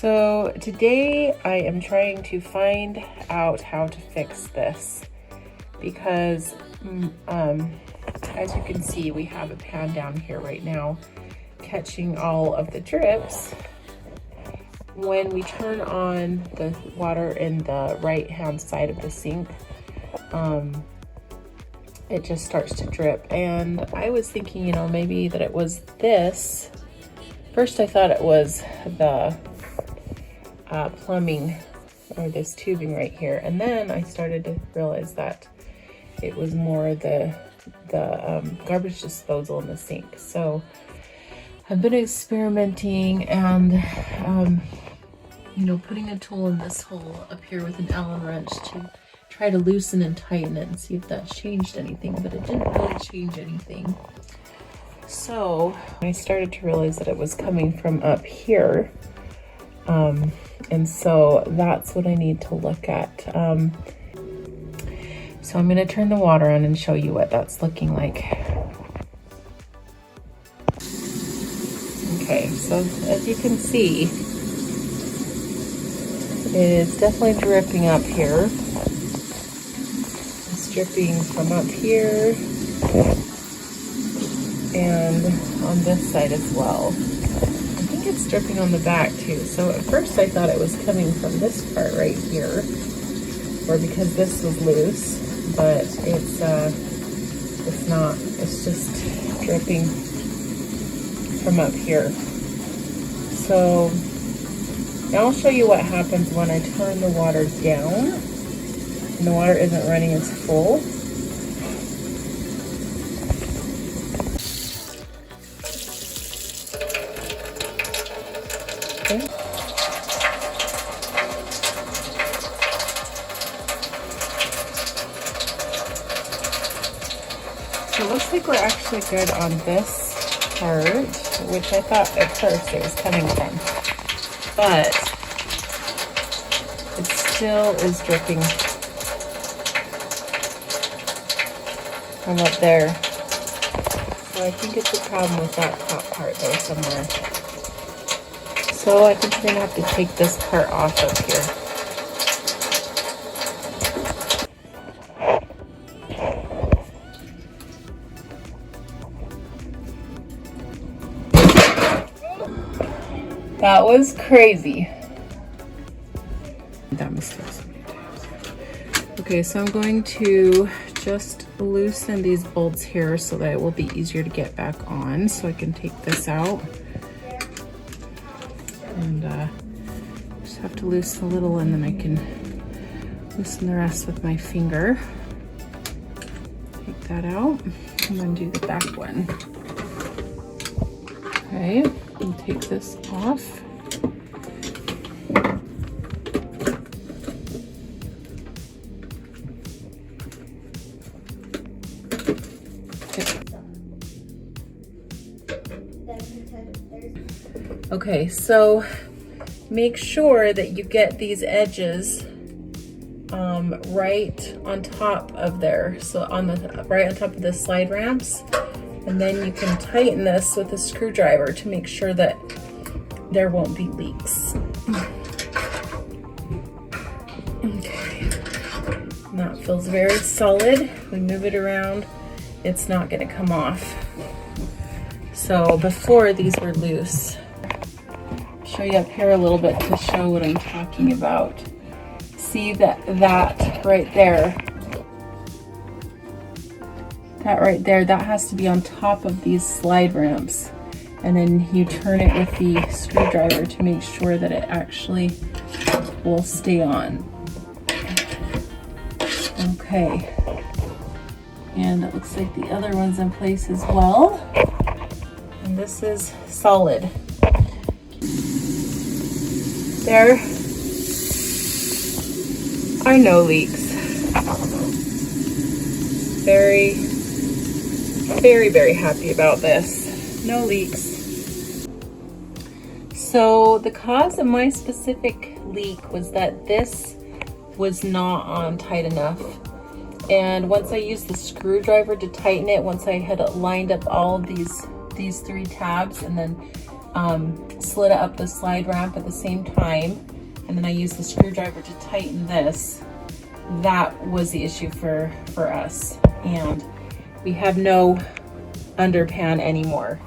So today I am trying to find out how to fix this because as you can see, we have a pan down here right now catching all of the drips. When we turn on the water in the right hand side of the sink, it just starts to drip. And I was thinking, you know, maybe that it was this. First I thought it was the plumbing or this tubing right here, and then I started to realize that it was more the garbage disposal in the sink. So I've been experimenting and you know, putting a tool in this hole up here with an Allen wrench to try to loosen and tighten it and see if that changed anything, but it didn't really change anything. So I started to realize that it was coming from up here. And so that's what I need to look at. So I'm gonna turn the water on and show you what that's looking like. Okay, so as you can see, it is definitely dripping up here. It's dripping from up here and on this side as well. I think it's dripping on the back too. So at first I thought it was coming from this part right here, or because this was loose, but it's not. It's just dripping from up here. So now I'll show you what happens when I turn the water down and the water isn't running as full. Okay. So it looks like we're actually good on this part, which I thought at first it was coming from, but it still is dripping from up there. So I think it's a problem with that top part though somewhere. So I think we're gonna have to take this part off up here. That was crazy. That mistake so many times. Okay, so I'm going to just loosen these bolts here so that it will be easier to get back on. So I can take this out. And just have to loosen a little, and then I can loosen the rest with my finger. Take that out and then do the back one. Okay, and take this off. Okay, so make sure that you get these edges right on top of there. So right on top of the slide ramps. And then you can tighten this with a screwdriver to make sure that there won't be leaks. Okay, and that feels very solid. We move it around, it's not gonna come off. So before, these were loose. Show you up here a little bit to show what I'm talking about. See that right there, that has to be on top of these slide ramps, and then you turn it with the screwdriver to make sure that it actually will stay on. Okay, and it looks like the other one's in place as well, and this is solid. There are no leaks. Very, very happy about this. No leaks. So the cause of my specific leak was that this was not on tight enough. And once I used the screwdriver to tighten it, once I had lined up all of these three tabs and then slid up the slide ramp at the same time, and then I used the screwdriver to tighten this. That was the issue for us, and we have no underpan anymore.